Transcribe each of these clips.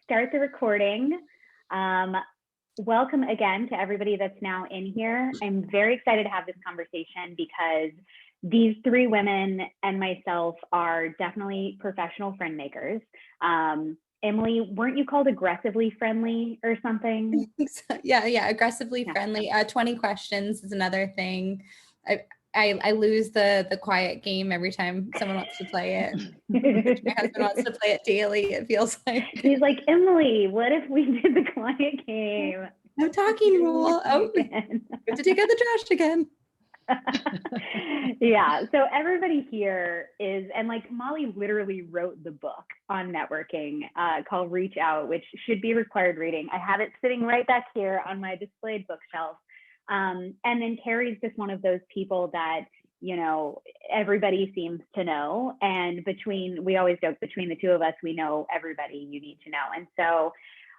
Start the recording. Welcome again to everybody that's now in here. I'm very excited to have this conversation because these three women and myself are definitely professional friend makers. Emily, weren't you called aggressively friendly or something? Yeah, aggressively friendly. 20 questions is another thing. I lose the quiet game every time someone wants to play it. My husband wants to play it daily, it feels like. He's like, Emily, what if we did the quiet game? No talking rule. Oh, we have to take out the trash again. Yeah, so everybody here is, and like Molly literally wrote the book on networking called Reach Out, which should be required reading. I have it sitting right back here on my displayed bookshelf. And then Carrie's just one of those people that, you know, everybody seems to know. And we always joke, between the two of us, we know everybody you need to know. And so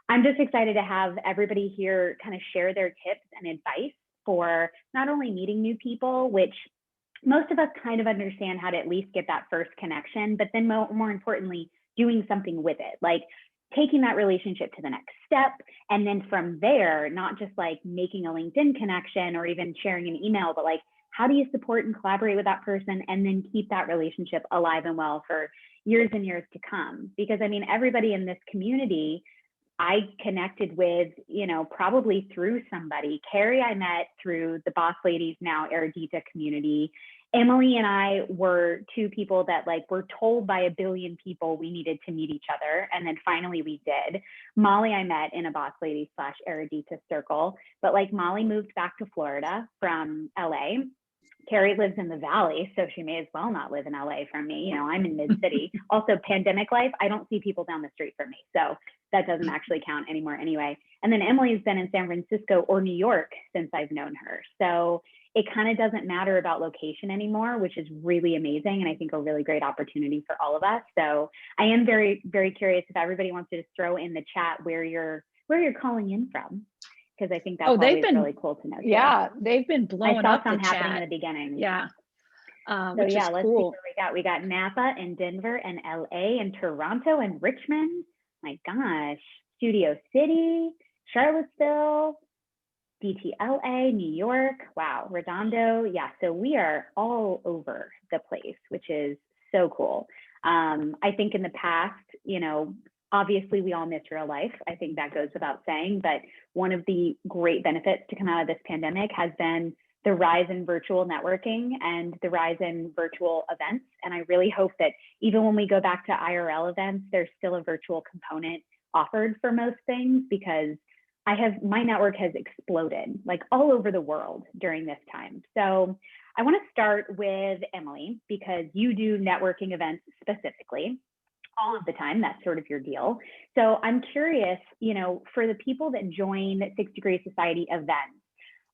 I'm just excited to have everybody here kind of share their tips and advice for not only meeting new people, which most of us kind of understand how to at least get that first connection, but then more importantly, doing something with it, like taking that relationship to the next step. And then from there, not just like making a LinkedIn connection or even sharing an email, but like, how do you support and collaborate with that person and then keep that relationship alive and well for years and years to come? Because I mean, everybody in this community I connected with, you know, probably through somebody. Carrie, I met through the Boss Ladies, now Erudita community. Emily and I were two people that like were told by a billion people we needed to meet each other. And then finally we did. Molly, I met in a Boss Ladies / Erudita circle, but like Molly moved back to Florida from LA. Carrie lives in the Valley, so she may as well not live in LA from me. You know, I'm in mid-city. Also, pandemic life, I don't see people down the street from me. So that doesn't actually count anymore anyway. And then Emily's been in San Francisco or New York since I've known her. So it kind of doesn't matter about location anymore, which is really amazing. And I think a really great opportunity for all of us. So I am very, very curious if everybody wants to just throw in the chat where you're calling in from, because I think that's always really cool to know. Yeah, they've been blowing up the chat. I saw some happening in the beginning. Yeah. So yeah, let's see what we got. We got Napa and Denver and LA and Toronto and Richmond. My gosh, Studio City, Charlottesville, DTLA, New York. Wow, Redondo. Yeah, so we are all over the place, which is so cool. I think in the past, you know, obviously we all miss real life. I think that goes without saying, but one of the great benefits to come out of this pandemic has been the rise in virtual networking and the rise in virtual events. And I really hope that even when we go back to IRL events, there's still a virtual component offered for most things, because my network has exploded like all over the world during this time. So I want to start with Emily, because you do networking events specifically all of the time. That's sort of your deal. So I'm curious, you know, for the people that join 6 Degree Society events,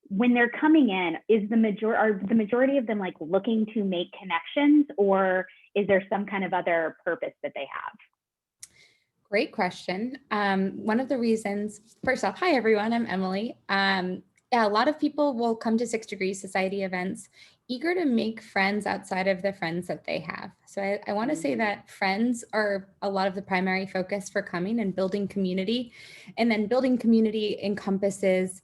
when they're coming in, are the majority of them like looking to make connections, or is there some kind of other purpose that they have? Great question. One of the reasons, first off, hi everyone, I'm Emily. Yeah, a lot of people will come to 6 Degree Society events eager to make friends outside of the friends that they have. So I want to say that friends are a lot of the primary focus for coming and building community. And then building community encompasses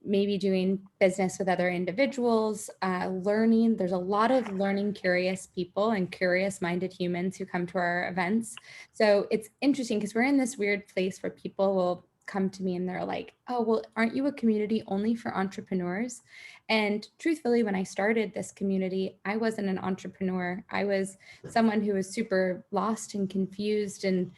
maybe doing business with other individuals, learning. There's a lot of learning curious people and curious minded humans who come to our events. So it's interesting because we're in this weird place where people will come to me and they're like, oh, well, aren't you a community only for entrepreneurs? And truthfully, when I started this community, I wasn't an entrepreneur. I was someone who was super lost and confused and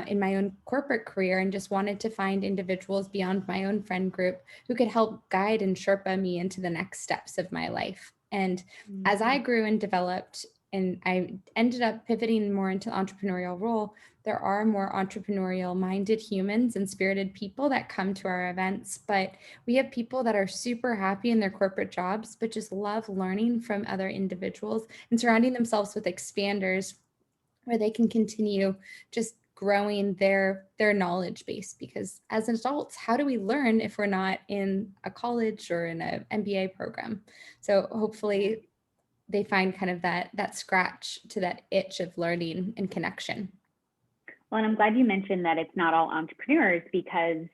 in my own corporate career, and just wanted to find individuals beyond my own friend group who could help guide and Sherpa me into the next steps of my life. And as I grew and developed, and I ended up pivoting more into the entrepreneurial role, there are more entrepreneurial minded humans and spirited people that come to our events. But we have people that are super happy in their corporate jobs, but just love learning from other individuals and surrounding themselves with expanders where they can continue just growing their knowledge base. Because as adults, how do we learn if we're not in a college or in an MBA program? So hopefully they find kind of that scratch to that itch of learning and connection. Well, and I'm glad you mentioned that it's not all entrepreneurs, because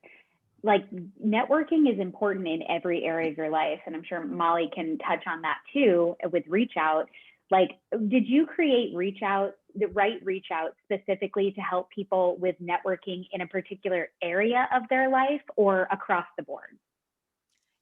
like networking is important in every area of your life. And I'm sure Molly can touch on that too with Reach Out. Like, did you create the right Reach Out specifically to help people with networking in a particular area of their life or across the board?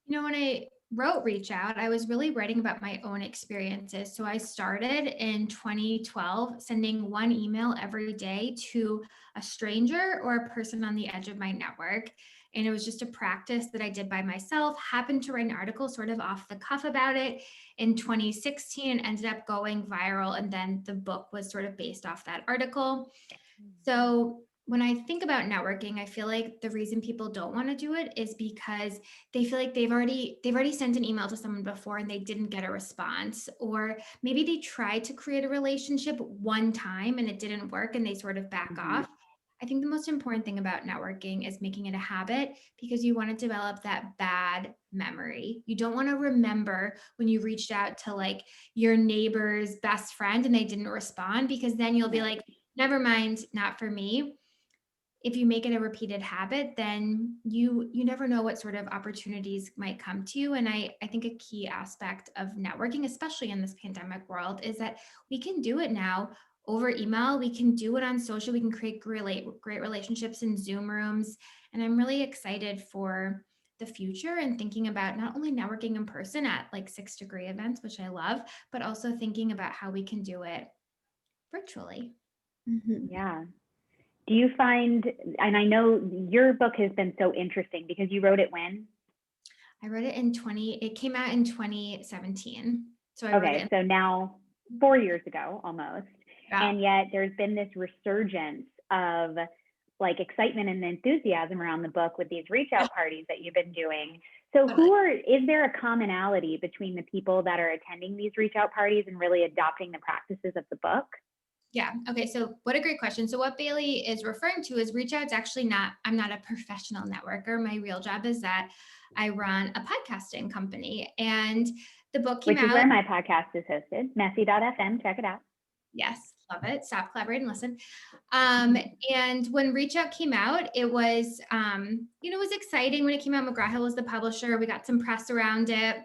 You know, when I wrote Reach Out, I was really writing about my own experiences. So I started in 2012 sending one email every day to a stranger or a person on the edge of my network. And it was just a practice that I did by myself. Happened to write an article sort of off the cuff about it in 2016 and ended up going viral. And then the book was sort of based off that article. So when I think about networking, I feel like the reason people don't want to do it is because they feel like they've already sent an email to someone before and they didn't get a response, or maybe they tried to create a relationship one time and it didn't work and they sort of back off. I think the most important thing about networking is making it a habit, because you want to develop that bad memory. You don't want to remember when you reached out to like your neighbor's best friend and they didn't respond, because then you'll be like, never mind, not for me. If you make it a repeated habit, then you never know what sort of opportunities might come to you. And I think a key aspect of networking, especially in this pandemic world, is that we can do it now over email. We can do it on social. We can create great relationships in Zoom rooms. And I'm really excited for the future and thinking about not only networking in person at like 6-degree events, which I love, but also thinking about how we can do it virtually. Yeah. Do you find, and I know your book has been so interesting because you wrote it when? I wrote it it came out in 2017. So I wrote it. So now 4 years ago almost. Yeah. And yet there's been this resurgence of like excitement and enthusiasm around the book with these Reach Out parties that you've been doing. So is there a commonality between the people that are attending these Reach Out parties and really adopting the practices of the book? Yeah. Okay. So what a great question. So what Baily is referring to is Reach Out's actually I'm not a professional networker. My real job is that I run a podcasting company, and the book came out. Which is where my podcast is hosted, messy.fm. Check it out. Yes. Love it. Stop, collaborate, and listen. And when Reach Out came out, it was, it was exciting when it came out. McGraw-Hill was the publisher. We got some press around it.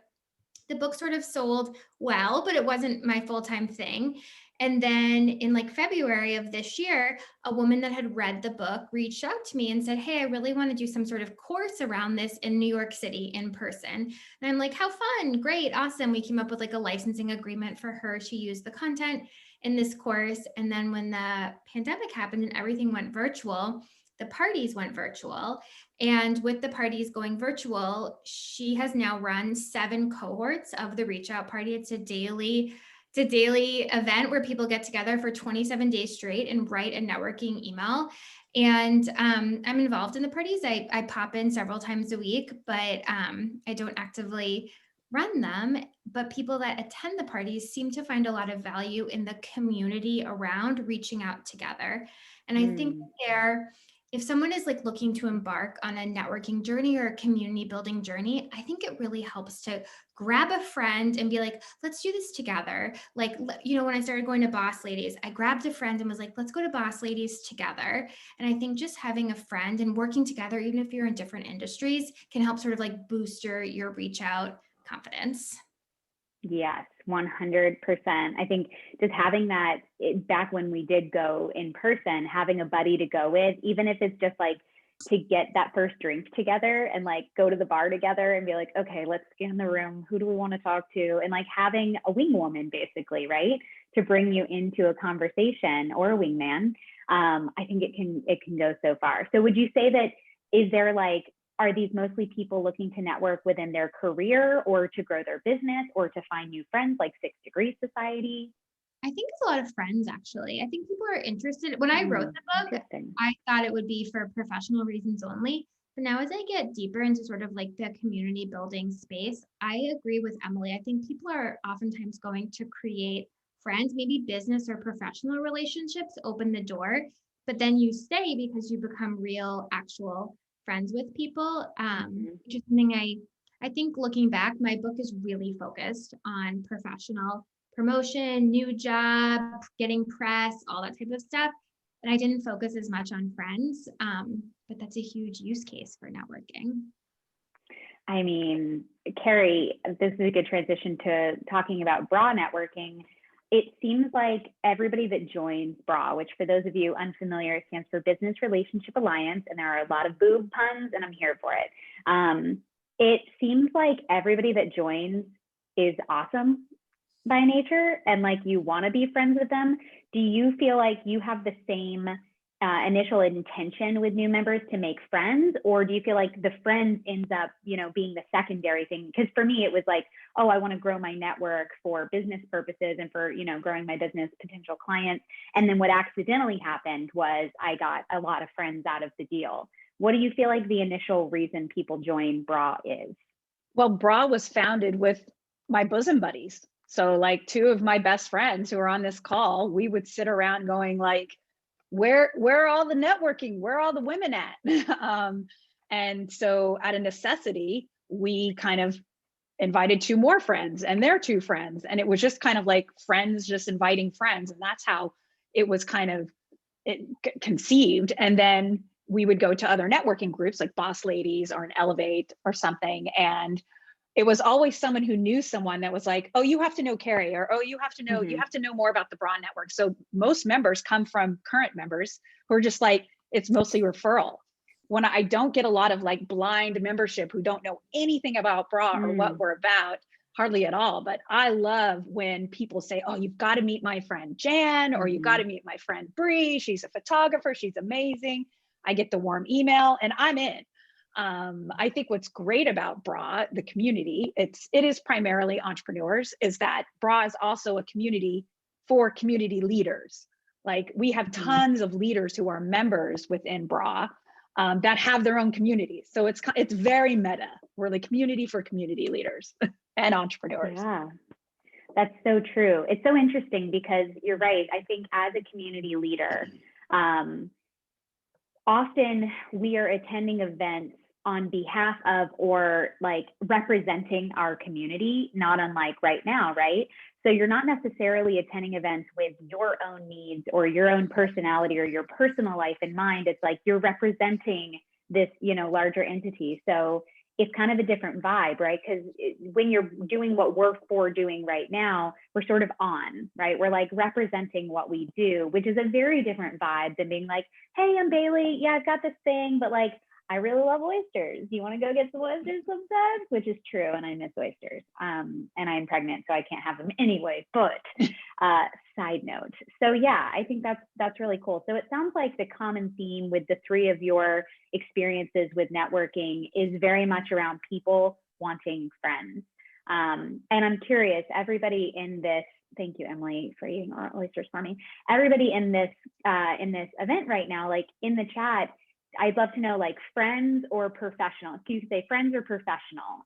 The book sort of sold well, but it wasn't my full-time thing. And then in like February of this year, a woman that had read the book reached out to me and said, hey, I really want to do some sort of course around this in New York City in person. And I'm like, how fun, great, awesome. We came up with like a licensing agreement for her. She used the content in this course. And then when the pandemic happened and everything went virtual, the parties went virtual. And with the parties going virtual, she has now run 7 cohorts of the Reach Out party. It's a daily event where people get together for 27 days straight and write a networking email. And I'm involved in the parties. I pop in several times a week, but I don't actively run them. But people that attend the parties seem to find a lot of value in the community around reaching out together. And I think if someone is like looking to embark on a networking journey or a community building journey, I think it really helps to grab a friend and be like, let's do this together. Like, when I started going to Boss Ladies, I grabbed a friend and was like, let's go to Boss Ladies together. And I think just having a friend and working together, even if you're in different industries, can help sort of like boost your Reach Out confidence. Yes, 100%. I think just having that back when we did go in person, having a buddy to go with, even if it's just like to get that first drink together and like go to the bar together and be like, okay, let's scan the room. Who do we want to talk to? And like having a wing woman basically, right? To bring you into a conversation, or a wingman. I think it can go so far. So would you say that, are these mostly people looking to network within their career or to grow their business or to find new friends, like 6-degree society? I think it's a lot of friends, actually. I think people are interested. When I wrote the book, I thought it would be for professional reasons only. But now as I get deeper into sort of like the community building space, I agree with Emily. I think people are oftentimes going to create friends, maybe business or professional relationships open the door, but then you stay because you become real, actual friends with people. Which is something I think looking back, my book is really focused on professional promotion, new job, getting press, all that type of stuff. and I didn't focus as much on friends. But that's a huge use case for networking. I mean, Carrie, this is a good transition to talking about bra networking. It seems like everybody that joins BRA, which for those of you unfamiliar, stands for Business Relationship Alliance, and there are a lot of boob puns, and I'm here for it. It seems like everybody that joins is awesome by nature, and like you want to be friends with them. Do you feel like you have the same initial intention with new members to make friends, or do you feel like the friends ends up, being the secondary thing? Because for me, it was like, oh, I want to grow my network for business purposes and for, growing my business potential clients. And then what accidentally happened was I got a lot of friends out of the deal. What do you feel like the initial reason people join BRA is? Well, BRA was founded with my bosom buddies. So like two of my best friends who are on this call, we would sit around going like, where are all the networking? Where are all the women at? And so out of necessity, we kind of invited two more friends and their two friends. And it was just kind of like friends just inviting friends. And that's how it was kind of conceived. And then we would go to other networking groups like Boss Ladies or an Elevate or something. And it was always someone who knew someone that was like, oh, you have to know Carrie, or oh, you have to know more about the BRA network. So most members come from current members who are just like, it's mostly referral. When I don't get a lot of like blind membership who don't know anything about BRA or what we're about, hardly at all. But I love when people say, oh, you've got to meet my friend Jan, or you've got to meet my friend Bree. She's a photographer. She's amazing. I get the warm email and I'm in. I think what's great about BRA, the community, it is primarily entrepreneurs, is that BRA is also a community for community leaders. Like we have tons of leaders who are members within BRA that have their own communities. So it's very meta. We're the community for community leaders and entrepreneurs. Yeah, that's so true. It's so interesting because you're right. I think as a community leader, often we are attending events on behalf of or like representing our community, not unlike right now, right? So you're not necessarily attending events with your own needs or your own personality or your personal life in mind. It's like you're representing this, larger entity. So it's kind of a different vibe, right? Because when you're doing what we're doing right now, we're sort of on, right? We're like representing what we do, which is a very different vibe than being like, hey, I'm Baily. Yeah, I've got this thing, but like, I really love oysters. Do you want to go get some oysters sometimes? Which is true, and I miss oysters. And I'm pregnant, so I can't have them anyway. But side note. So yeah, I think that's really cool. So it sounds like the common theme with the three of your experiences with networking is very much around people wanting friends. And I'm curious, everybody in this. Thank you, Emily, for eating oysters for me. Everybody in this event right now, like in the chat. I'd love to know like friends or professional. You could say friends or professional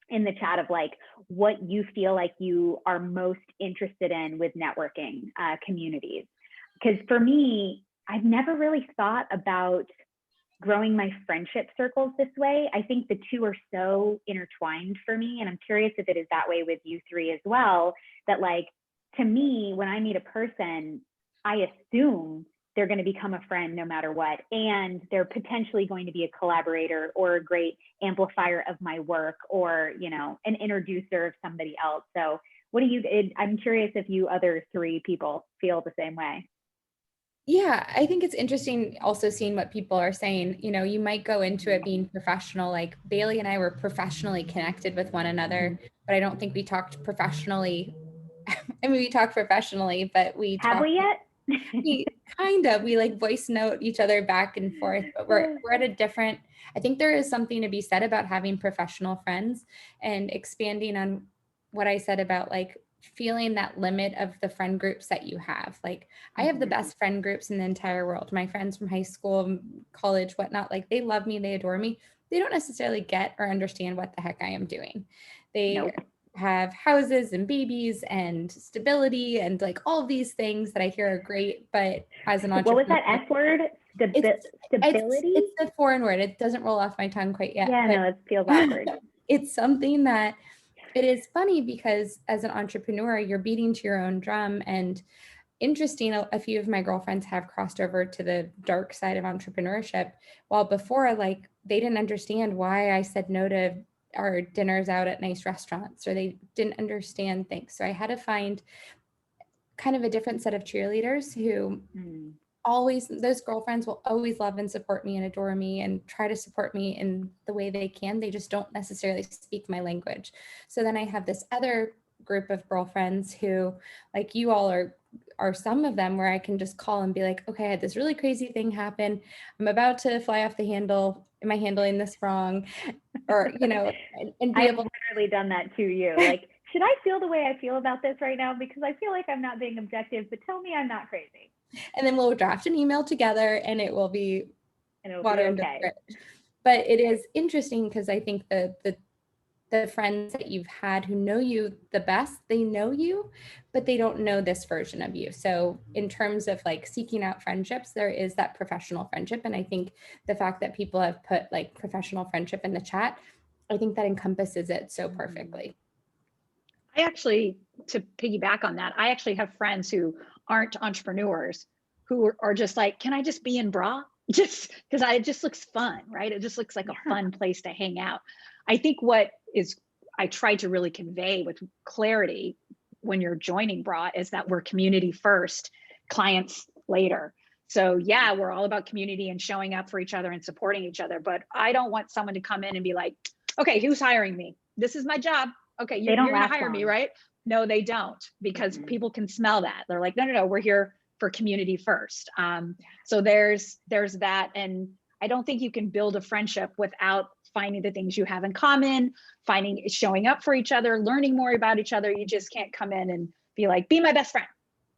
in the chat of like what you feel like you are most interested in with networking communities. Because for me, I've never really thought about growing my friendship circles this way. I think the two are so intertwined for me. And I'm curious if it is that way with you three as well, that like, to me, when I meet a person, I assume they're going to become a friend no matter what. And they're potentially going to be a collaborator or a great amplifier of my work or, an introducer of somebody else. So I'm curious if you other three people feel the same way. Yeah, I think it's interesting also seeing what people are saying. You might go into it being professional, like Baily and I were professionally connected with one another, but I don't think we talked professionally. I mean, we talked professionally, but Have we yet? we like voice note each other back and forth, but we're at a different, I think there is something to be said about having professional friends and expanding on what I said about like feeling that limit of the friend groups that you have. Like I have the best friend groups in the entire world. My friends from high school, college, whatnot, like they love me, they adore me. They don't necessarily get or understand what the heck I am doing. They have houses and babies and stability and like all of these things that I hear are great, but as an entrepreneur, what was that S word? Stability? It's a foreign word. It doesn't roll off my tongue quite yet. Yeah, no, it feels awkward. It's something that it is funny because as an entrepreneur, you're beating to your own drum and interesting, a few of my girlfriends have crossed over to the dark side of entrepreneurship, while before, like, they didn't understand why I said no to our dinners out at nice restaurants, or they didn't understand things. So I had to find kind of a different set of cheerleaders who always, those girlfriends will always love and support me and adore me and try to support me in the way they can. They just don't necessarily speak my language. So then I have this other group of girlfriends who, like you all are some of them, where I can just call and be like, okay, I had this really crazy thing happen. I'm about to fly off the handle. Am I handling this wrong? Or, you know, and be I've able literally done that to you. Like, should I feel the way I feel about this right now? Because I feel like I'm not being objective, but tell me I'm not crazy. And then we'll draft an email together and it will be water under the bridge. But it is interesting because I think the friends that you've had who know you the best, they know you, but they don't know this version of you. So in terms of like seeking out friendships, there is that professional friendship. And I think the fact that people have put like professional friendship in the chat, I think that encompasses it so perfectly. I actually, to piggyback on that, I actually have friends who aren't entrepreneurs who are just like, can I just be in bra? Just because it just looks fun, right? It just looks like a fun place to hang out. I think what is, I try to really convey with clarity when you're joining bra is that we're community first, clients later. So yeah, we're all about community and showing up for each other and supporting each other. But I don't want someone to come in and be like, okay, who's hiring me? This is my job. Okay, you're gonna hire me, right? No, they don't, because people can smell that. They're like, no, we're here for community first. So there's that. And I don't think you can build a friendship without finding the things you have in common, showing up for each other, learning more about each other. You just can't come in and be like, be my best friend.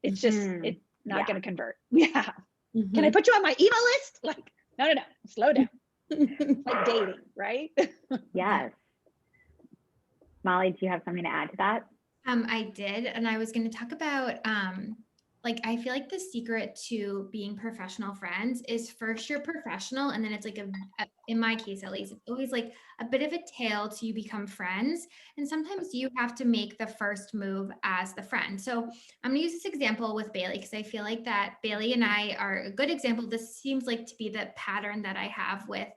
It's just, it's not gonna convert. Yeah. Can I put you on my email list? Like, no, slow down. Like dating, right? Yes. Molly, do you have something to add to that? I did, and I was going to talk about like, I feel like the secret to being professional friends is first you're professional, and then it's like in my case at least, it's always like a bit of a tail to you become friends, and sometimes you have to make the first move as the friend. So I'm going to use this example with Baily because I feel like that Baily and I are a good example. This seems like to be the pattern that I have with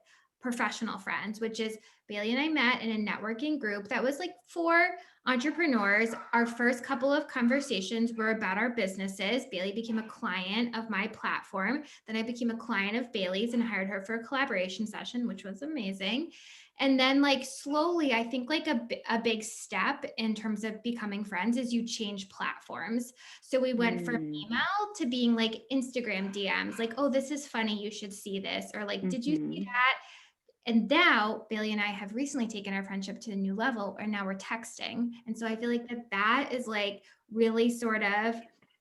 professional friends, which is Baily and I met in a networking group that was like for entrepreneurs. Our first couple of conversations were about our businesses. Baily became a client of my platform. Then I became a client of Baily's and hired her for a collaboration session, which was amazing. And then like slowly, I think like a big step in terms of becoming friends is you change platforms. So we went from email to being like Instagram DMs, like, oh, this is funny, you should see this. Or like, did you see that? And now Baily and I have recently taken our friendship to a new level, and now we're texting. And so I feel like that is like really sort of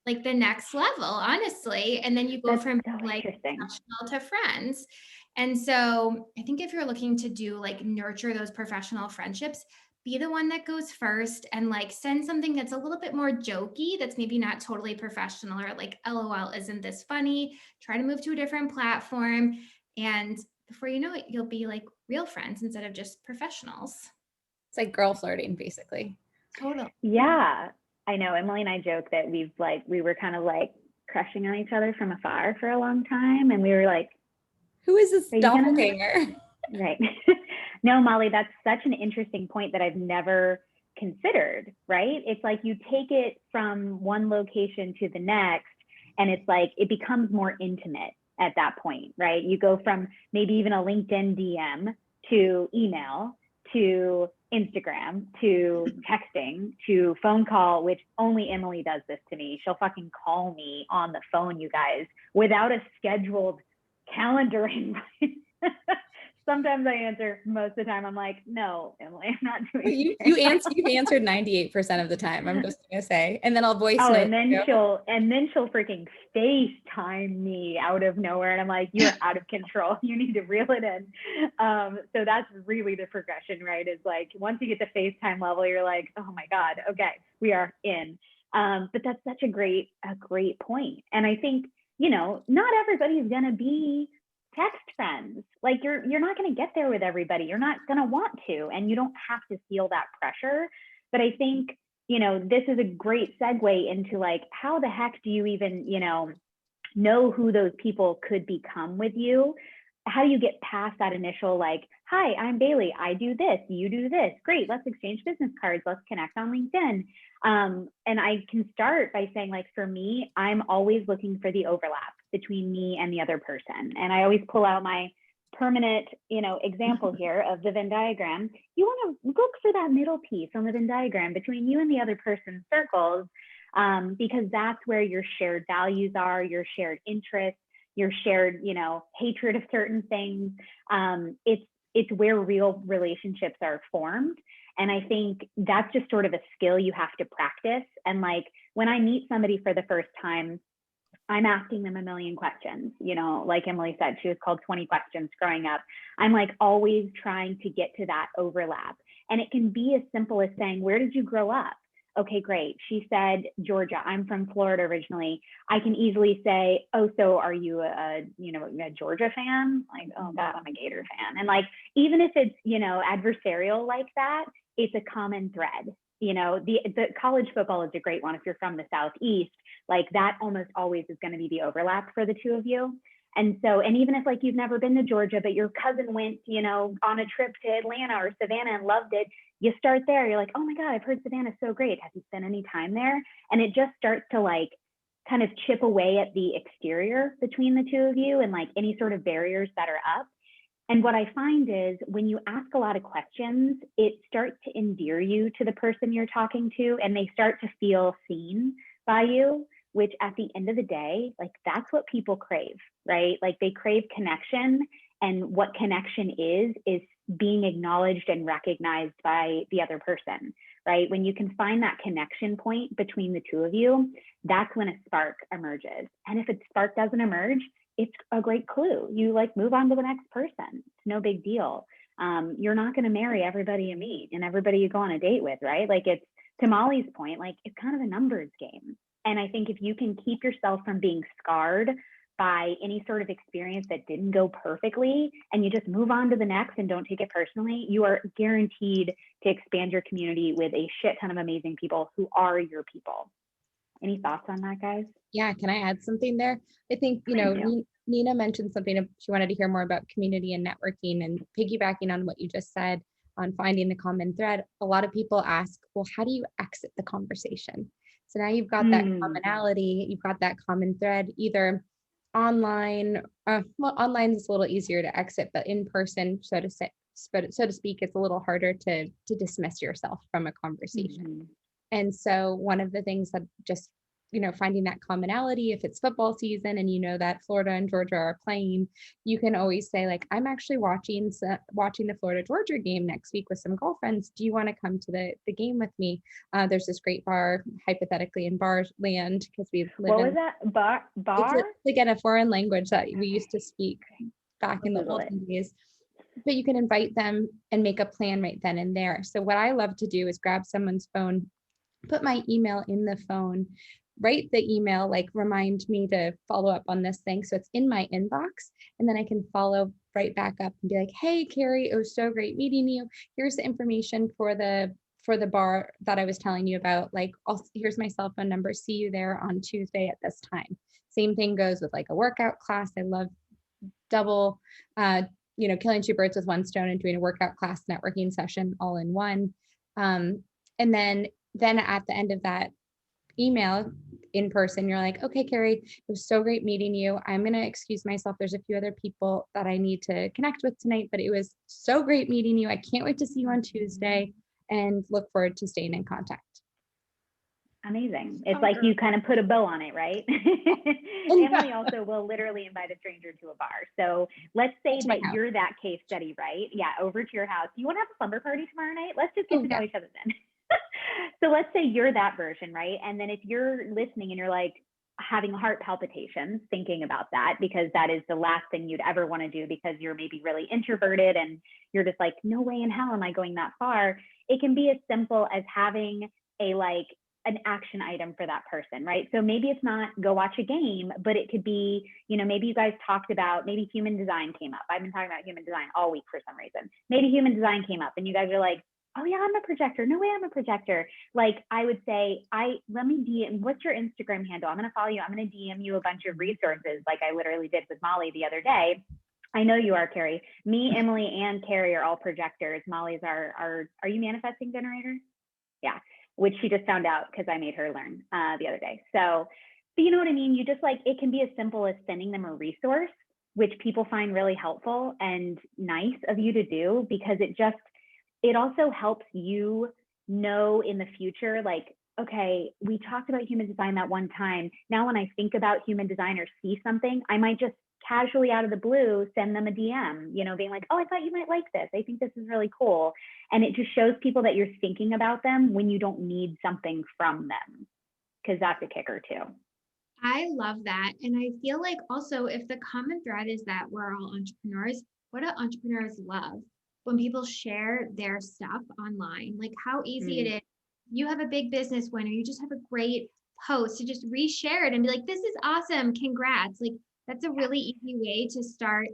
like the next level, honestly. And then you go from like professional to friends. And so I think if you're looking to do like nurture those professional friendships, be the one that goes first and like send something that's a little bit more jokey, that's maybe not totally professional, or like, LOL, isn't this funny? Try to move to a different platform. And before you know it, you'll be like real friends instead of just professionals. It's like girl flirting, basically. Totally. Yeah, I know. Emily and I joke that we were kind of like crushing on each other from afar for a long time. And we were like, who is this doppelganger? Right. No, Molly, that's such an interesting point that I've never considered, right? It's like you take it from one location to the next, and it's like it becomes more intimate at that point, right? You go from maybe even a LinkedIn DM to email to Instagram to texting to phone call, which only Emily does this to me. She'll fucking call me on the phone, you guys, without a scheduled calendar invite. Sometimes I answer. Most of the time I'm like, no, Emily, I'm not doing it. You've answered 98% of the time, I'm just gonna say. And then I'll voice note. And then she'll freaking FaceTime me out of nowhere. And I'm like, you're out of control. You need to reel it in. So that's really the progression, right? Is like once you get to FaceTime level, you're like, oh my God, okay, we are in. But that's such a great point. And I think, not everybody's gonna be text friends. Like you're not going to get there with everybody. You're not going to want to, and you don't have to feel that pressure. But I think, this is a great segue into like, how the heck do you even, know who those people could become with you? How do you get past that initial like, hi, I'm Bailey, I do this, you do this, great, let's exchange business cards, let's connect on LinkedIn. And I can start by saying, like, for me, I'm always looking for the overlap between me and the other person. And I always pull out my permanent, example here of the Venn diagram. You want to look for that middle piece on the Venn diagram between you and the other person's circles, because that's where your shared values are, your shared interests, your shared, hatred of certain things. It's where real relationships are formed. And I think that's just sort of a skill you have to practice. And like, when I meet somebody for the first time, I'm asking them a million questions, like Emily said, she was called 20 questions growing up. I'm like always trying to get to that overlap. And it can be as simple as saying, where did you grow up? Okay, great. She said, Georgia. I'm from Florida originally. I can easily say, oh, so are you a Georgia fan? Like, oh God, I'm a Gator fan. And like, even if it's, adversarial like that, it's a common thread. The college football is a great one. If you're from the Southeast, like that almost always is going to be the overlap for the two of you. And so, and even if like you've never been to Georgia, but your cousin went, on a trip to Atlanta or Savannah and loved it, you start there. You're like, oh my God, I've heard Savannah's so great. Have you spent any time there? And it just starts to like kind of chip away at the exterior between the two of you and like any sort of barriers that are up. And what I find is when you ask a lot of questions, it starts to endear you to the person you're talking to, and they start to feel seen by you, which at the end of the day, like that's what people crave, right? Like they crave connection, and what connection is being acknowledged and recognized by the other person, right? When you can find that connection point between the two of you, that's when a spark emerges. And if a spark doesn't emerge, it's a great clue. You like move on to the next person. It's no big deal. You're not going to marry everybody you meet and everybody you go on a date with, right? Like it's, to Molly's point, like it's kind of a numbers game. And I think if you can keep yourself from being scarred by any sort of experience that didn't go perfectly, and you just move on to the next and don't take it personally, you are guaranteed to expand your community with a shit ton of amazing people who are your people. Any thoughts on that, guys? Yeah, can I add something there? I think, Nina mentioned something, she wanted to hear more about community and networking, and piggybacking on what you just said on finding the common thread. A lot of people ask, well, how do you exit the conversation? So now you've got that commonality, you've got that common thread, either online, online is a little easier to exit, but in person, so to speak, it's a little harder to dismiss yourself from a conversation. And so one of the things that just, finding that commonality, if it's football season and that Florida and Georgia are playing, you can always say like, I'm actually watching the Florida Georgia game next week with some girlfriends. Do you want to come to the game with me? There's this great bar, hypothetically in bar land, because we live What was that? Bar? It's again a foreign language that we used to speak back in the olden days. But you can invite them and make a plan right then and there. So what I love to do is grab someone's phone, put my email in the phone, write the email, like remind me to follow up on this thing. So it's in my inbox, and then I can follow right back up and be like, hey, Carrie, it was so great meeting you. Here's the information for the bar that I was telling you about. Like, here's my cell phone number. See you there on Tuesday at this time. Same thing goes with like a workout class. I love double, killing two birds with one stone and doing a workout class networking session all in one. And then at the end of that email in person, you're like, okay, Carrie, it was so great meeting you. I'm going to excuse myself. There's a few other people that I need to connect with tonight, but it was so great meeting you. I can't wait to see you on Tuesday and look forward to staying in contact. Amazing. It's like you kind of put a bow on it, right? Emily also will literally invite a stranger to a bar. So let's say that you're that case study, right? Yeah, over to your house. You want to have a slumber party tomorrow night? Let's just get to know each other then. So let's say you're that version, right? And then if you're listening and you're like having heart palpitations, thinking about that, because that is the last thing you'd ever want to do, because you're maybe really introverted and you're just like, no way in hell am I going that far. It can be as simple as having an action item for that person, right? So maybe it's not go watch a game, but it could be, maybe you guys talked about, maybe human design came up. I've been talking about human design all week for some reason. Maybe human design came up and you guys are like, oh yeah, I'm a projector. No way I'm a projector. Like I would say, let me DM, what's your Instagram handle? I'm going to follow you. I'm going to DM you a bunch of resources like I literally did with Molly the other day. I know you are, Carrie. Me, Emily, and Carrie are all projectors. Molly's are you manifesting generator? Yeah, which she just found out because I made her learn the other day. So, but you know what I mean? You just like, it can be as simple as sending them a resource, which people find really helpful and nice of you to do, because it also helps you know in the future, like, okay, we talked about human design that one time. Now, when I think about human design or see something, I might just casually out of the blue send them a DM, you know, being like, oh, I thought you might like this. I think this is really cool. And it just shows people that you're thinking about them when you don't need something from them, because that's a kicker too. I love that. And I feel like also if the common thread is that we're all entrepreneurs, what do entrepreneurs love? When people share their stuff online, like how easy it is. You have a big business win, or you just have a great post to just reshare it and be like, this is awesome. Congrats. Like that's a really easy way to start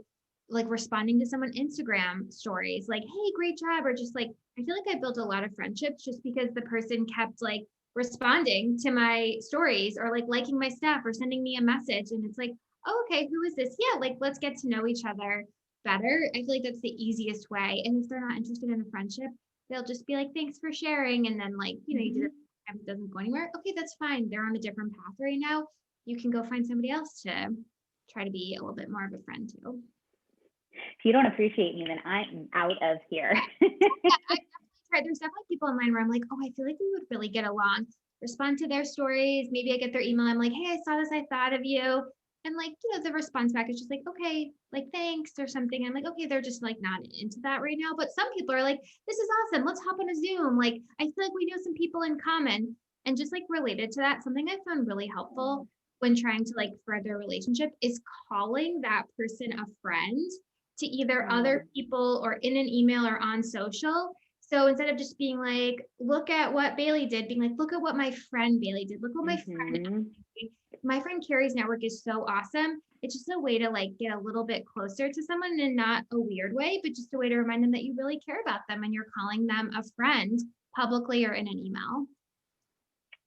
like responding to someone Instagram stories, like, hey, great job. Or just like, I feel like I built a lot of friendships just because the person kept like responding to my stories or like liking my stuff or sending me a message. And it's like, oh, okay, who is this? Yeah, like let's get to know each other better. I feel like that's the easiest way. And if they're not interested in a friendship, they'll just be like, thanks for sharing. And then like, you know, you did it, it doesn't go anywhere. Okay, that's fine. They're on a different path right now. You can go find somebody else to try to be a little bit more of a friend to. If you don't appreciate me, then I'm out of here. There's definitely people online where I'm like, oh, I feel like we would really get along. Respond to their stories. Maybe I get their email. I'm like, hey, I saw this. I thought of you. And like, you know, the response back is just like, okay, like, thanks or something. I'm like, okay, they're just like not into that right now. But some people are like, this is awesome. Let's hop on a Zoom. Like, I feel like we know some people in common. And just like related to that, something I found really helpful when trying to like further a relationship is calling that person a friend to either other people or in an email or on social. So instead of just being like, look at what Baily did, being like, look at what my friend Baily did. Look what my friend Carrie's network is so awesome. It's just a way to like get a little bit closer to someone in not a weird way, but just a way to remind them that you really care about them and you're calling them a friend publicly or in an email.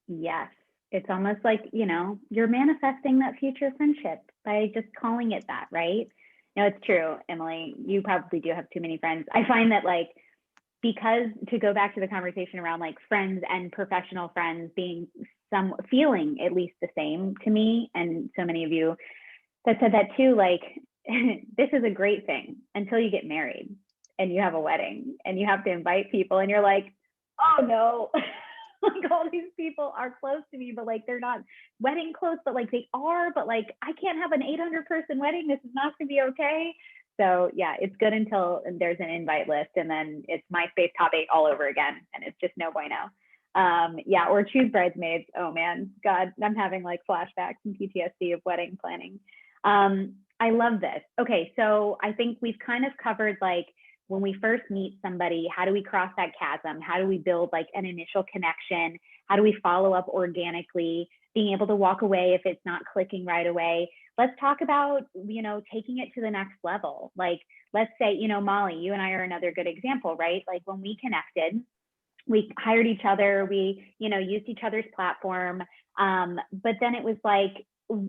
Yes. It's almost like, you know, you're manifesting that future friendship by just calling it that, right? No, it's true, Emily. You probably do have too many friends. I find that like, because to go back to the conversation around like friends and professional friends being some feeling at least the same to me, and so many of you that said that too, like this is a great thing until you get married and you have a wedding and you have to invite people and you're like, oh no, like all these people are close to me, but like they're not wedding close, but like they are, but like I can't have an 800 person wedding. This is not going to be okay. So yeah, it's good until there's an invite list and then it's MySpace top 8 all over again. And it's just no bueno. Yeah, or choose bridesmaids. Oh man, God, I'm having like flashbacks and PTSD of wedding planning. I love this. Okay, so I think we've kind of covered like when we first meet somebody, how do we cross that chasm? How do we build like an initial connection? How do we follow up organically? Being able to walk away if it's not clicking right away. Let's talk about, you know, taking it to the next level. Like, let's say, you know, Molly, you and I are another good example, right? Like when we connected, we hired each other, we, you know, used each other's platform. But then it was like,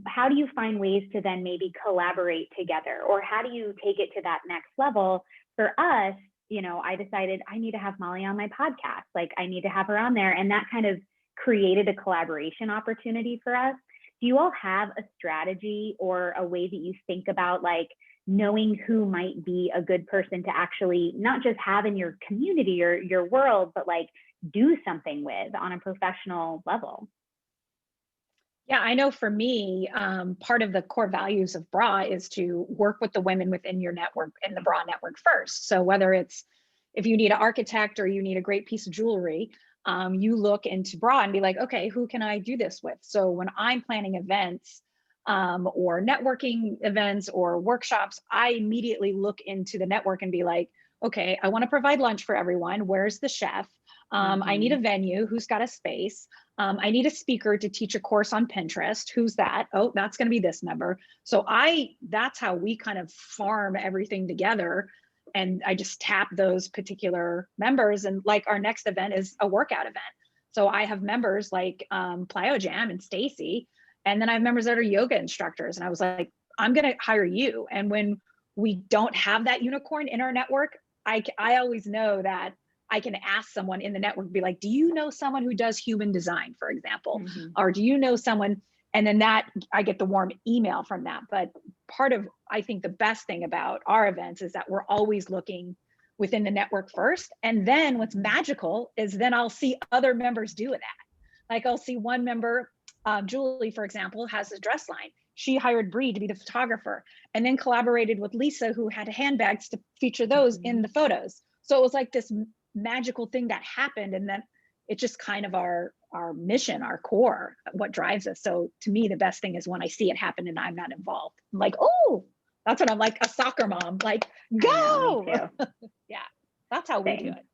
how do you find ways to then maybe collaborate together? Or how do you take it to that next level? For us, you know, I decided I need to have Molly on my podcast. Like I need to have her on there. And that kind of created a collaboration opportunity for us. Do you all have a strategy or a way that you think about like knowing who might be a good person to actually not just have in your community or your world, but like do something with on a professional level? Yeah, I know for me, part of the core values of BRA is to work with the women within your network in the BRA network first. So whether it's if you need an architect or you need a great piece of jewelry, you look into BRA and be like, okay, who can I do this with? So when I'm planning events or networking events or workshops, I immediately look into the network and be like, okay, I want to provide lunch for everyone. Where's the chef? I need a venue. Who's got a space? I need a speaker to teach a course on Pinterest. Who's that? Oh, that's going to be this member. So that's how we kind of farm everything together. and I just tap those particular members. And like our next event is a workout event. So I have members like Plyo Jam and Stacy, and then I have members that are yoga instructors. And I was like, I'm going to hire you. And when we don't have that unicorn in our network, I always know that I can ask someone in the network, be like, do you know someone who does human design, for example? Or do you know someone? And then that I get the warm email from that. But part of, I think the best thing about our events is that we're always looking within the network first. And then what's magical is then I'll see other members do that. Like I'll see one member, Julie, for example, has a dress line. She hired Bree to be the photographer and then collaborated with Lisa, who had handbags, to feature those in the photos. So it was like this magical thing that happened. And then it's just kind of our mission, our core, what drives us. So to me, the best thing is when I see it happen and I'm not involved. I'm like, oh, that's when I'm like a soccer mom, like, go. Yeah, that's how we do it.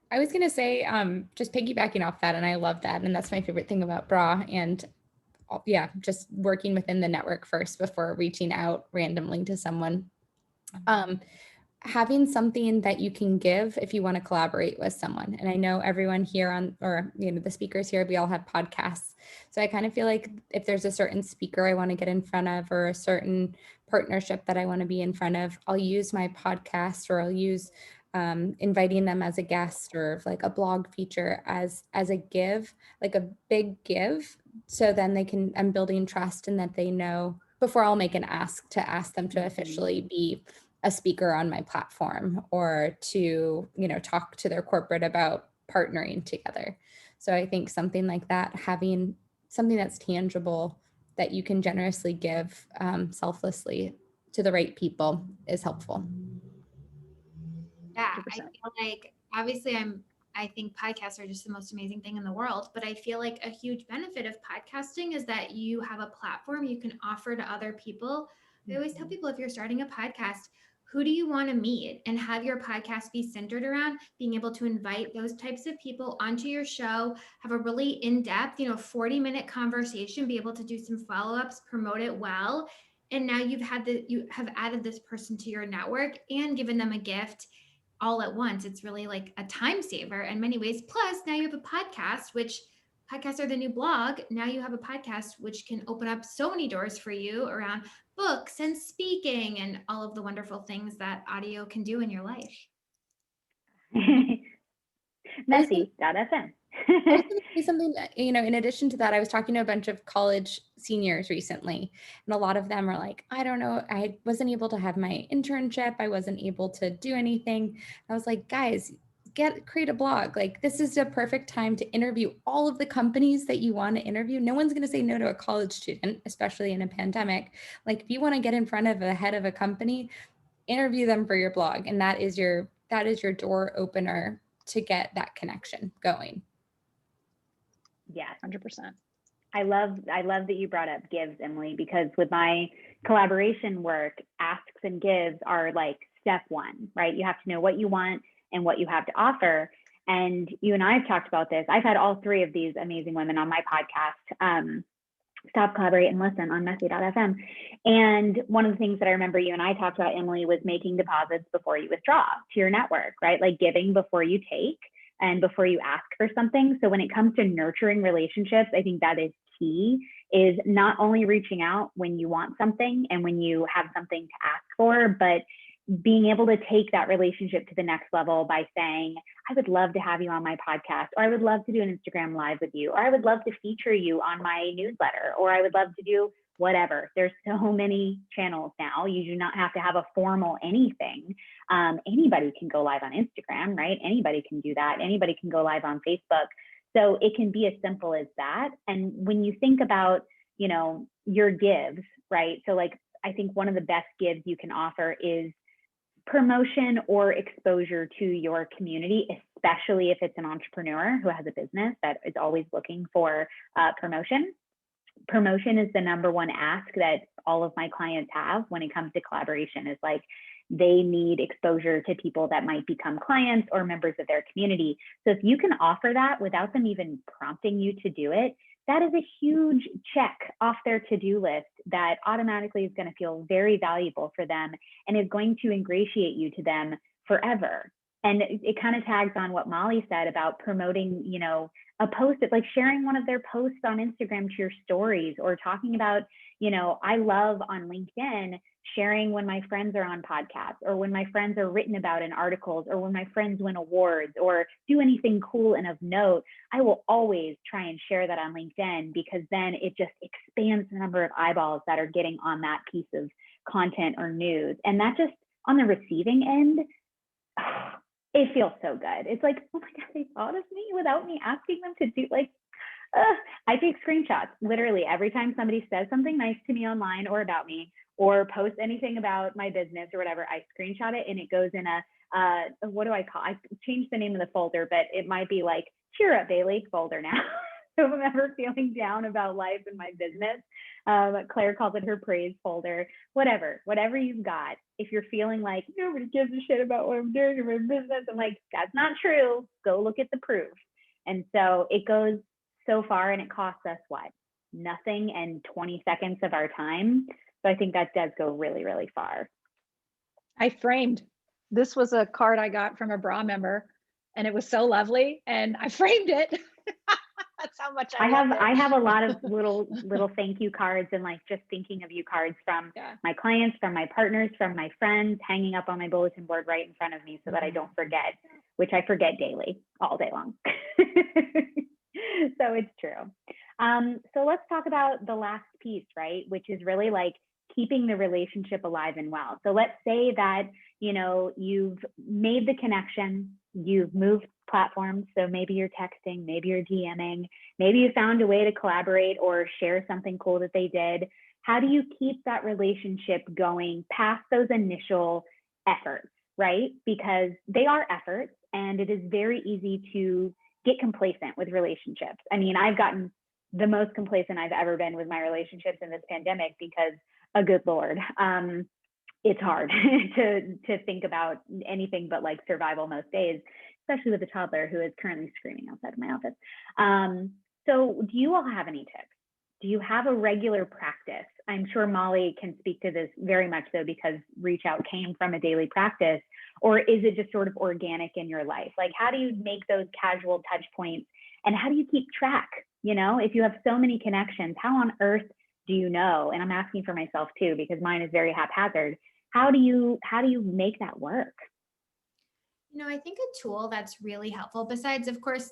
I was going to say, just piggybacking off that, and I love that. And that's my favorite thing about Bra. And yeah, just working within the network first before reaching out randomly to someone. Having something that you can give if you want to collaborate with someone. And I know everyone here or the speakers here, we all have podcasts. So I kind of feel like if there's a certain speaker I want to get in front of, or a certain partnership that I want to be in front of, I'll use my podcast, or I'll use inviting them as a guest, or like a blog feature as a give, like a big give. So then I'm building trust, and that they know before I'll make an ask them to officially be a speaker on my platform, or to, talk to their corporate about partnering together. So I think something like that, having something that's tangible that you can generously give selflessly to the right people is helpful. Yeah, 100%. I feel like obviously I think podcasts are just the most amazing thing in the world, but I feel like a huge benefit of podcasting is that you have a platform you can offer to other people. I always tell people, if you're starting a podcast, who do you want to meet, and have your podcast be centered around being able to invite those types of people onto your show, have a really in-depth, 40-minute conversation, be able to do some follow-ups, promote it well. And now you have added this person to your network and given them a gift all at once. It's really like a time saver in many ways. Plus, now you have a podcast, which podcasts are the new blog. Now you have a podcast, which can open up so many doors for you around books and speaking and all of the wonderful things that audio can do in your life. Messy.fm. I was going to say something, in addition to that, I was talking to a bunch of college seniors recently, and a lot of them are like, I don't know, I wasn't able to have my internship. I wasn't able to do anything. I was like, guys, create a blog. Like, this is a perfect time to interview all of the companies that you want to interview. No one's going to say no to a college student, especially in a pandemic. Like, if you want to get in front of the head of a company, interview them for your blog. And that is your door opener to get that connection going. Yes, 100%. I love that you brought up gives, Emily, because with my collaboration work, asks and gives are like step one, right? You have to know what you want and what you have to offer. And you and I have talked about this. I've had all three of these amazing women on my podcast, Stop, Collaborate, and Listen on Messy.fm. And one of the things that I remember you and I talked about, Emily, was making deposits before you withdraw to your network, right? Like giving before you take and before you ask for something. So when it comes to nurturing relationships, I think that is key, is not only reaching out when you want something and when you have something to ask for, but being able to take that relationship to the next level by saying, I would love to have you on my podcast, or I would love to do an Instagram live with you, or I would love to feature you on my newsletter, or I would love to do whatever. There's so many channels now. You do not have to have a formal anything. Anybody can go live on Instagram, right? Anybody can do that. Anybody can go live on Facebook. So it can be as simple as that. And when you think about, your gives, right? So like, I think one of the best gives you can offer is promotion or exposure to your community, especially if it's an entrepreneur who has a business that is always looking for promotion. Promotion is the number one ask that all of my clients have when it comes to collaboration, is like they need exposure to people that might become clients or members of their community. So if you can offer that without them even prompting you to do it, that is a huge check off their to-do list that automatically is going to feel very valuable for them and is going to ingratiate you to them forever. And it kind of tags on what Molly said about promoting, you know, a post, like sharing one of their posts on Instagram to your stories, or talking about, you know, I love on LinkedIn sharing when my friends are on podcasts, or when my friends are written about in articles, or when my friends win awards or do anything cool and of note. I will always try and share that on LinkedIn, because then it just expands the number of eyeballs that are getting on that piece of content or news. And that just, on the receiving end, it feels so good. It's like, oh my God, they thought of me without me asking them to do, like, I take screenshots literally every time somebody says something nice to me online or about me, or post anything about my business or whatever. I screenshot it and it goes in a, what do I call, I changed the name of the folder, but it might be like Cheer Up Baily folder now. So if I'm ever feeling down about life and my business, Claire calls it her praise folder, whatever you've got. If you're feeling like nobody gives a shit about what I'm doing in my business, I'm like, that's not true. Go look at the proof. And so it goes so far, and it costs us what? Nothing, and 20 seconds of our time. So I think that does go really, really far. I framed, this was a card I got from a bra member, and it was so lovely, and I framed it. That's how much I have a lot of little thank you cards, and like just thinking of you cards from my clients, from my partners, from my friends, hanging up on my bulletin board right in front of me so that I don't forget, which I forget daily, all day long. So it's true. So let's talk about the last piece, right? Which is really like keeping the relationship alive and well. So let's say that, you know, you've made the connection, you've moved platforms. So maybe you're texting, maybe you're DMing, maybe you found a way to collaborate or share something cool that they did. How do you keep that relationship going past those initial efforts, right? Because they are efforts, and it is very easy to get complacent with relationships. I mean, I've gotten the most complacent I've ever been with my relationships in this pandemic, because, a good Lord, it's hard to think about anything but like survival most days, especially with a toddler who is currently screaming outside of my office. So do you all have any tips? Do you have a regular practice? I'm sure Molly can speak to this very much so, because Reach Out came from a daily practice. Or is it just sort of organic in your life? Like, how do you make those casual touch points, and how do you keep track? You know, if you have so many connections, how on earth do you know? And I'm asking for myself too, because mine is very haphazard. How do you make that work? You know, I think a tool that's really helpful, besides, of course,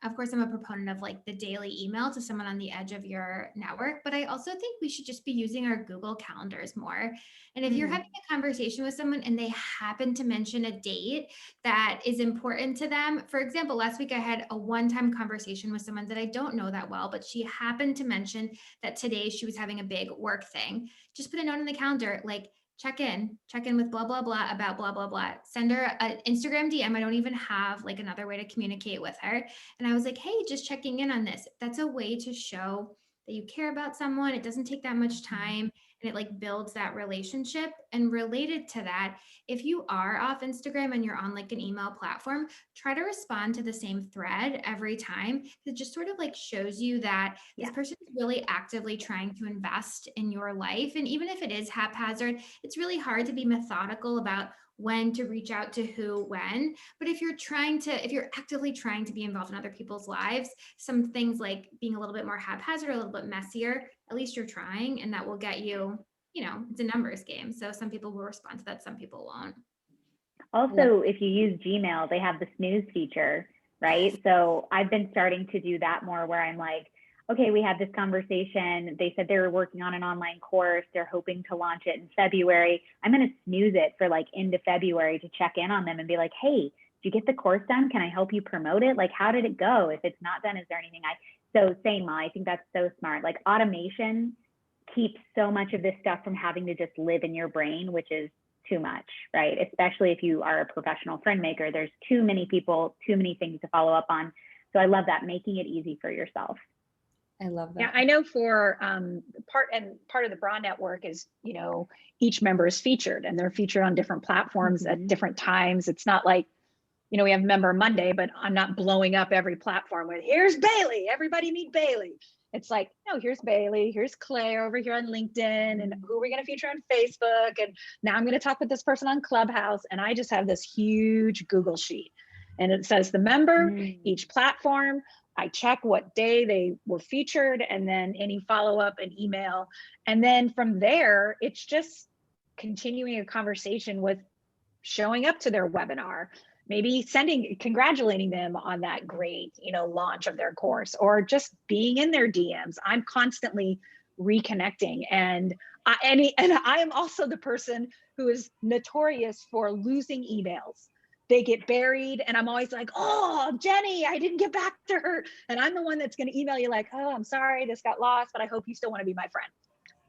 I'm a proponent of like the daily email to someone on the edge of your network, but I also think we should just be using our Google calendars more. And if you're having a conversation with someone and they happen to mention a date that is important to them, for example, last week I had a one-time conversation with someone that I don't know that well, but she happened to mention that today she was having a big work thing. Just put a note in the calendar, like, check in with blah, blah, blah about blah, blah, blah. Send her an Instagram DM. I don't even have like another way to communicate with her. And I was like, hey, just checking in on this. That's a way to show that you care about someone. It doesn't take that much time, and it like builds that relationship. And related to that, if you are off Instagram and you're on like an email platform, try to respond to the same thread every time. It just sort of like shows you that this person is really actively trying to invest in your life. And even if it is haphazard, it's really hard to be methodical about when to reach out to who, when. But if you're actively trying to be involved in other people's lives, some things like being a little bit more haphazard, a little bit messier, at least you're trying, and that will get you, you know, it's a numbers game. So some people will respond to that, some people won't. Also, if you use Gmail, they have the snooze feature, right? So I've been starting to do that more, where I'm like, okay, we had this conversation. They said they were working on an online course. They're hoping to launch it in February. I'm going to snooze it for like into February to check in on them and be like, hey, did you get the course done? Can I help you promote it? Like, how did it go? If it's not done, is there anything so same, Ma, I think that's so smart. Like, automation keeps so much of this stuff from having to just live in your brain, which is too much, right? Especially if you are a professional friend maker, there's too many people, too many things to follow up on. So I love that, making it easy for yourself. I love that. Yeah, I know for part of the Bra Network is, you know, each member is featured, and they're featured on different platforms at different times. It's not like we have Member Monday, but I'm not blowing up every platform with, here's Baily, everybody meet Baily. It's like, no, here's Baily, here's Claire over here on LinkedIn, and who are we going to feature on Facebook? And now I'm going to talk with this person on Clubhouse. And I just have this huge Google sheet, and it says the member, each platform. I check what day they were featured, and then any follow-up and email. And then from there, it's just continuing a conversation with showing up to their webinar, maybe congratulating them on that great, launch of their course, or just being in their DMs. I'm constantly reconnecting, and I am also the person who is notorious for losing emails. They get buried, and I'm always like, oh, Jenny, I didn't get back to her. And I'm the one that's going to email you like, oh, I'm sorry, this got lost, but I hope you still want to be my friend.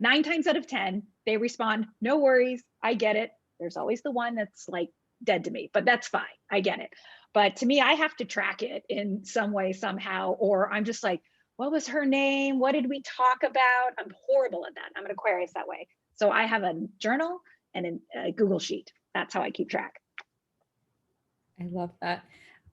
9 times out of 10, they respond, no worries, I get it. There's always the one that's like dead to me, but that's fine. I get it. But to me, I have to track it in some way, somehow, or I'm just like, what was her name? What did we talk about? I'm horrible at that. I'm an Aquarius that way. So I have a journal and a Google Sheet. That's how I keep track. I love that.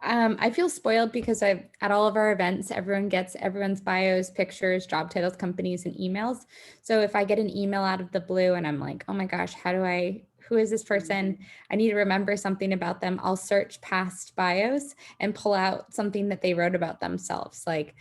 I feel spoiled because at all of our events, everyone gets everyone's bios, pictures, job titles, companies, and emails. So if I get an email out of the blue and I'm like, oh my gosh, who is this person? I need to remember something about them. I'll search past bios and pull out something that they wrote about themselves. Like,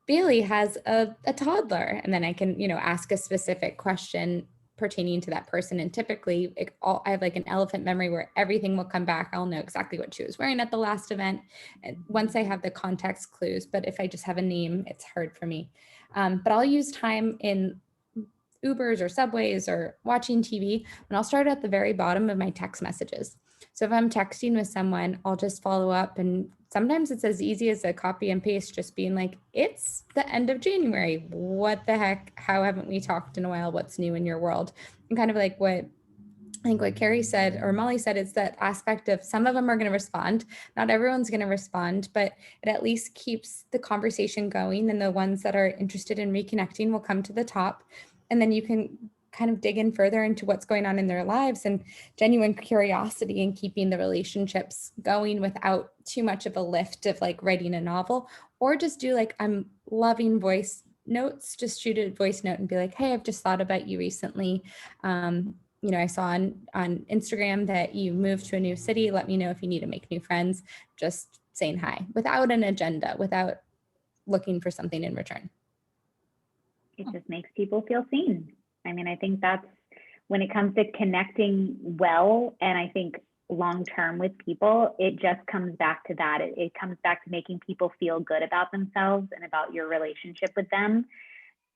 Baily has a toddler, and then I can, ask a specific question pertaining to that person. And typically I have like an elephant memory where everything will come back. I'll know exactly what she was wearing at the last event. And once I have the context clues, but if I just have a name, it's hard for me. But I'll use time in Ubers or subways or watching TV, and I'll start at the very bottom of my text messages. So if I'm texting with someone, I'll just follow up, and sometimes it's as easy as a copy and paste, just being like, it's the end of January. What the heck? How haven't we talked in a while? What's new in your world? And kind of like what Carrie said, or Molly said, is that aspect of some of them are going to respond. Not everyone's going to respond, but it at least keeps the conversation going. And the ones that are interested in reconnecting will come to the top. And then you can kind of dig in further into what's going on in their lives, and genuine curiosity and keeping the relationships going without too much of a lift of like writing a novel, or just do like, I'm loving voice notes, just shoot a voice note and be like, hey, I've just thought about you recently. I saw on Instagram that you moved to a new city. Let me know if you need to make new friends. Just saying hi without an agenda, without looking for something in return. It just makes people feel seen. I mean, I think that's when it comes to connecting well, and I think long-term with people, it just comes back to that. It comes back to making people feel good about themselves and about your relationship with them.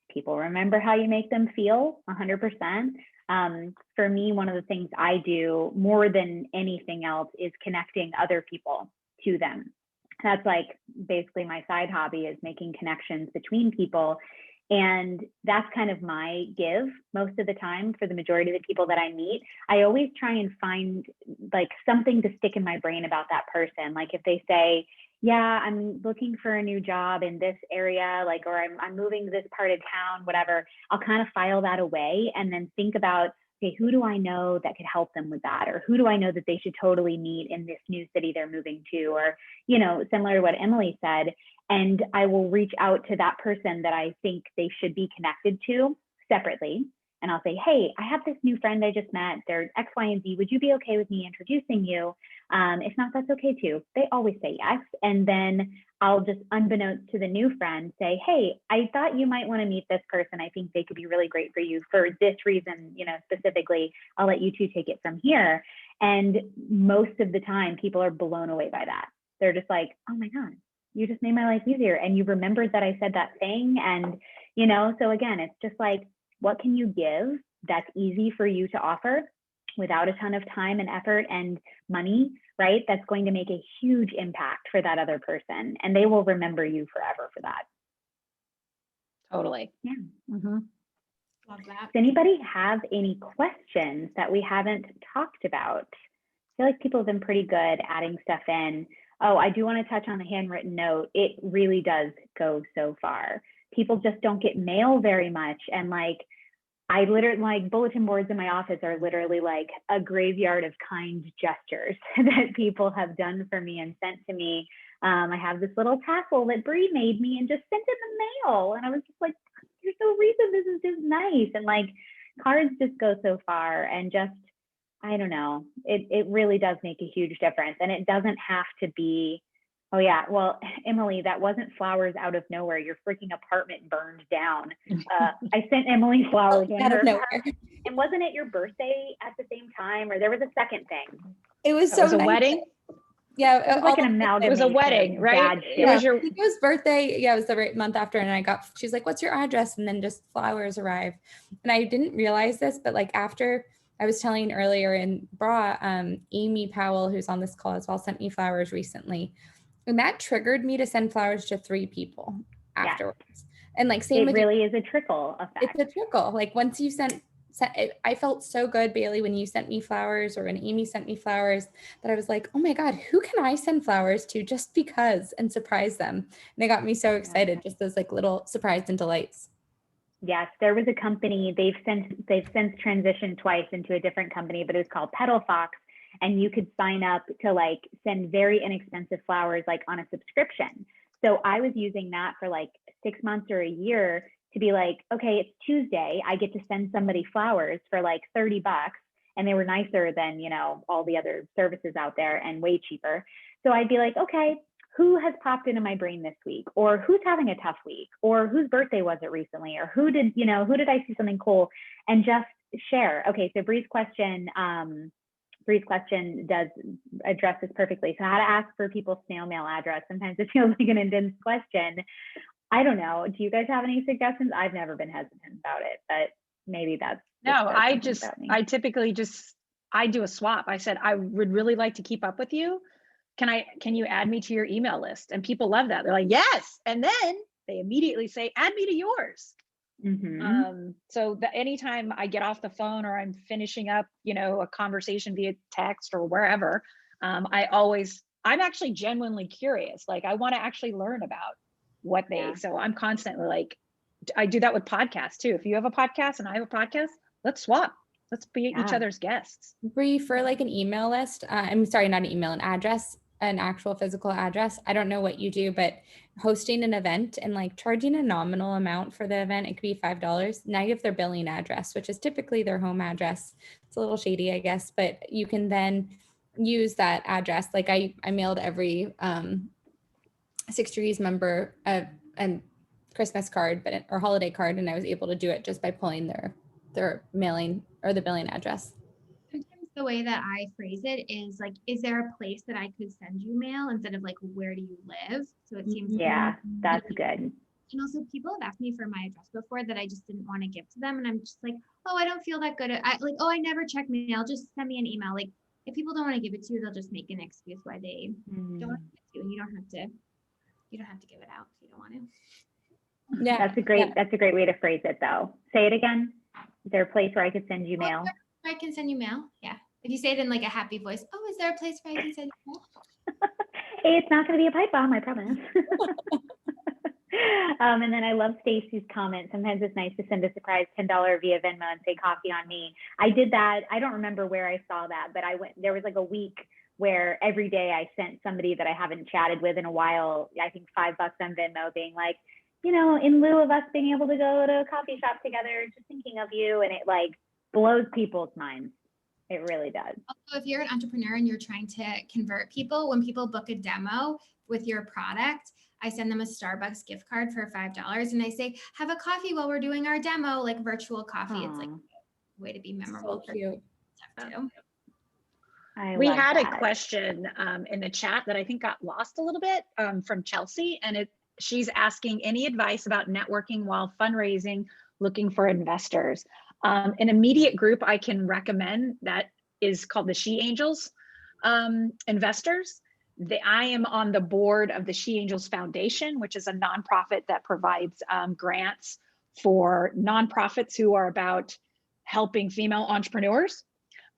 People remember how you make them feel 100%. For me, one of the things I do more than anything else is connecting other people to them. That's like basically my side hobby, is making connections between people. And that's kind of my give most of the time for the majority of the people that I meet. I always try and find like something to stick in my brain about that person. Like if they say, yeah, I'm looking for a new job in this area, like, or I'm moving to this part of town, whatever, I'll kind of file that away and then think about, okay, who do I know that could help them with that? Or who do I know that they should totally meet in this new city they're moving to? Or, similar to what Emily said, and I will reach out to that person that I think they should be connected to separately. And I'll say, hey, I have this new friend I just met. They're X, Y, and Z. Would you be okay with me introducing you? If not, that's okay too. They always say yes. And then I'll just, unbeknownst to the new friend, say, hey, I thought you might want to meet this person. I think they could be really great for you for this reason, specifically. I'll let you two take it from here. And most of the time, people are blown away by that. They're just like, oh my God, you just made my life easier. And you remembered that I said that thing. And, so again, it's just like, what can you give that's easy for you to offer without a ton of time and effort and money, right? That's going to make a huge impact for that other person. And they will remember you forever for that. Totally. Yeah. Mm-hmm. Love that. Does anybody have any questions that we haven't talked about? I feel like people have been pretty good adding stuff in. Oh, I do want to touch on the handwritten note. It really does go so far. People just don't get mail very much. And like, I literally, like, bulletin boards in my office are literally like a graveyard of kind gestures that people have done for me and sent to me. I have this little tassel that Brie made me and just sent in the mail. And I was just like, there's no reason, this is just nice. And like, cards just go so far, and just, I don't know, it really does make a huge difference. And it doesn't have to be, oh yeah, well, Emily, that wasn't flowers out of nowhere. Your freaking apartment burned down. I sent Emily flowers in Out her of nowhere. apartment. And wasn't it your birthday at the same time, or there was a second thing? It was It so was a nice. wedding. Yeah, It was like an It amalgamation. was a wedding, of right? bad It shit. was your It was birthday. Yeah, it was the right month after. And she's like, what's your address? And then just flowers arrived. And I didn't realize this, but like after I was telling earlier in Bra, Amy Powell, who's on this call as well, sent me flowers recently. And that triggered me to send flowers to 3 people afterwards. And like, same It with really is a trickle effect. it's a trickle. Like once you sent I felt so good, Baily, when you sent me flowers, or when Amy sent me flowers, that I was like, oh my God, who can I send flowers to just because, and surprise them? And they got me so excited, just those like little surprise and delights. Yes, there was a company, they've since transitioned twice into a different company, but it was called Petal Fox. And you could sign up to like send very inexpensive flowers, like on a subscription. So I was using that for like 6 months or a year to be like, okay, it's Tuesday, I get to send somebody flowers for like $30, and they were nicer than, you know, all the other services out there and way cheaper. So I'd be like, okay, who has popped into my brain this week, or who's having a tough week, or whose birthday was it recently, or who did I see something cool, and just share. Okay, so Bree's question does address this perfectly. So how to ask for people's snail mail address. Sometimes it feels like an intense question. I don't know. Do you guys have any suggestions? I've never been hesitant about it, but maybe that's I typically I do a swap. I said, I would really like to keep up with you. Can you add me to your email list? And people love that. They're like, yes. And then they immediately say, add me to yours. So that anytime I get off the phone or I'm finishing up, you know, a conversation via text or wherever, I'm actually genuinely curious. Like, I want to actually learn about what so I'm constantly like, I do that with podcasts too. If you have a podcast and I have a podcast, let's swap. Let's be each other's guests. Bree, for like an email list, I'm sorry, not an email, an address, an actual physical address. I don't know what you do, but hosting an event and like charging a nominal amount for the event, it could be $5. Now you have their billing address, which is typically their home address. It's a little shady, I guess, but you can then use that address. Like I mailed every 6 Degrees member a Christmas card, or holiday card, and I was able to do it just by pulling their mailing or the billing address. Sometimes the way that I phrase it is like, is there a place that I could send you mail, instead of like, where do you live? So it seems that's good. And also, people have asked me for my address before that I just didn't want to give to them, and I'm just like, oh, I don't feel that good. I never check mail. Just send me an email. Like, if people don't want to give it to you, they'll just make an excuse why they don't want to give it to you, and you don't have to give it out if you don't want to. Yeah, that's a great way to phrase it, though. Say it again. Is there a place where I could send you mail? I can send you mail. Yeah. If you say it in like a happy voice, oh, is there a place where I can send you mail? It's not going to be a pipe bomb, I promise. And then I love Stacy's comment. Sometimes it's nice to send a surprise $10 via Venmo and say coffee on me. I did that. I don't remember where I saw that, but there was like a week where every day I sent somebody that I haven't chatted with in a while, I think $5 on Venmo, being like, you know, in lieu of us being able to go to a coffee shop together, just thinking of you. And it like blows people's minds. It really does. Also, if you're an entrepreneur and you're trying to convert people, when people book a demo with your product, I send them a Starbucks gift card for $5, and I say, have a coffee while we're doing our demo, like virtual coffee. Aww. It's like a way to be memorable. So cute. Too. We had a question in the chat that I think got lost a little bit from Chelsea, and she's asking any advice about networking while fundraising, looking for investors. An immediate group I can recommend that is called the She Angels Investors. I am on the board of the She Angels Foundation, which is a nonprofit that provides grants for nonprofits who are about helping female entrepreneurs.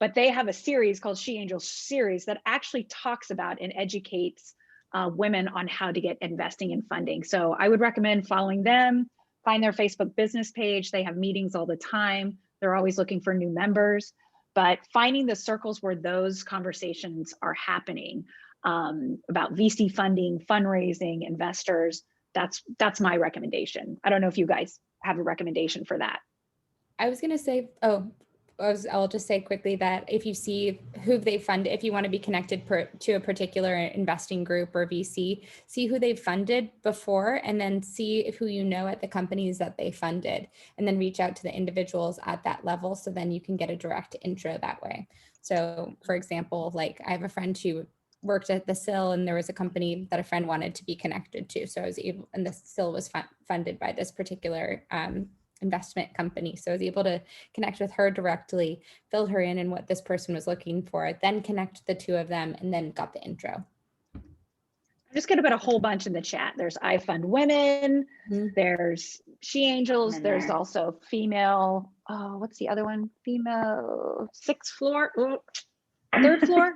But they have a series called She Angels Series that actually talks about and educates women on how to get investing and funding. So I would recommend following them, find their Facebook business page. They have meetings all the time. They're always looking for new members, but finding the circles where those conversations are happening about VC funding, fundraising, investors, that's my recommendation. I don't know if you guys have a recommendation for that. I was going to say, I'll just say quickly that if you see who they funded, if you want to be connected to a particular investing group or VC, see who they've funded before, and then see who you know at the companies that they funded, and then reach out to the individuals at that level. So then you can get a direct intro that way. So for example, like I have a friend who worked at the SIL, and there was a company that a friend wanted to be connected to. So I was able, and the SIL was funded by this particular investment company. So I was able to connect with her directly, fill her in what this person was looking for, then connect the two of them, and then got the intro. I'm just going to put a whole bunch in the chat. There's I Fund Women, there's She Angels, there's also female, what's the other one? Female sixth floor, third floor?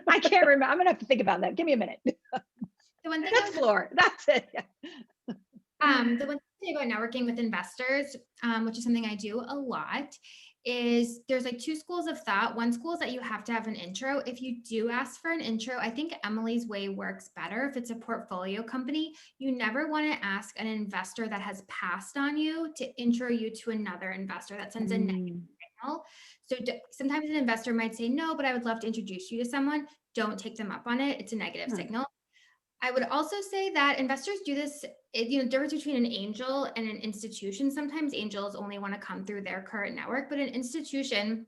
I can't remember. I'm going to have to think about that. Give me a minute. The one thing Fifth floor, that's it. The one thing about networking with investors, which is something I do a lot, is there's like two schools of thought. One school is that you have to have an intro. If you do ask for an intro, I think Emily's way works better. If it's a portfolio company, you never want to ask an investor that has passed on you to intro you to another investor. That sends a negative signal. So sometimes an investor might say, no, but I would love to introduce you to someone. Don't take them up on it. It's a negative signal. I would also say that investors do this, the difference between an angel and an institution. Sometimes angels only want to come through their current network, but an institution,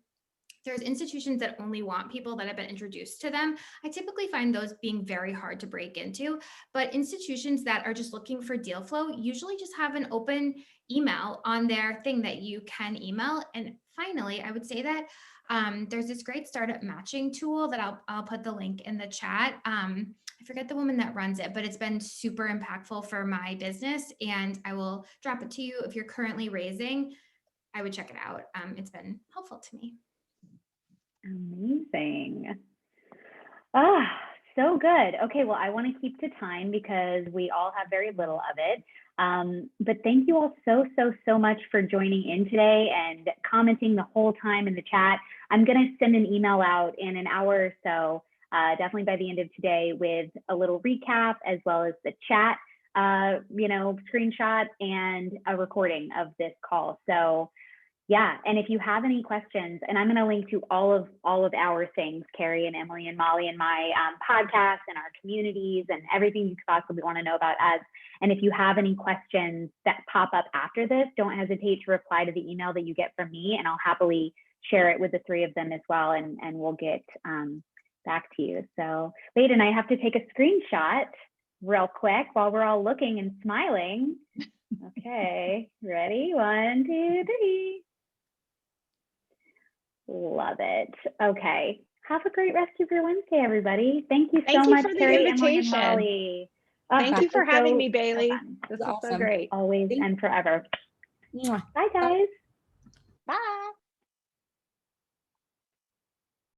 there's institutions that only want people that have been introduced to them. I typically find those being very hard to break into, but institutions that are just looking for deal flow usually just have an open email on their thing that you can email. And finally, I would say that there's this great startup matching tool that I'll put the link in the chat. I forget the woman that runs it, but it's been super impactful for my business, and I will drop it to you if you're currently raising. I would check it out. It's been helpful to me. Amazing. So good. Okay, well, I want to keep to time because we all have very little of it. But thank you all so much for joining in today and commenting the whole time in the chat. I'm going to send an email out in an hour or so, definitely by the end of today, with a little recap as well as the chat, screenshot and a recording of this call. So yeah, and if you have any questions, and I'm going to link to all of our things, Carrie and Emily and Molly, and my podcast and our communities and everything you could possibly want to know about us. And if you have any questions that pop up after this, don't hesitate to reply to the email that you get from me, and I'll happily share it with the three of them as well, and we'll get back to you. So wait, and I have to take a screenshot real quick while we're all looking and smiling. Okay, ready? 1, 2, 3. Love it. Okay. Have a great rest of your Wednesday, everybody. Thank you so much, for the Carrie, invitation. Emily, and Molly. Thank you for having me, Baily. This is awesome. so great. Always and forever. Bye, guys. Bye.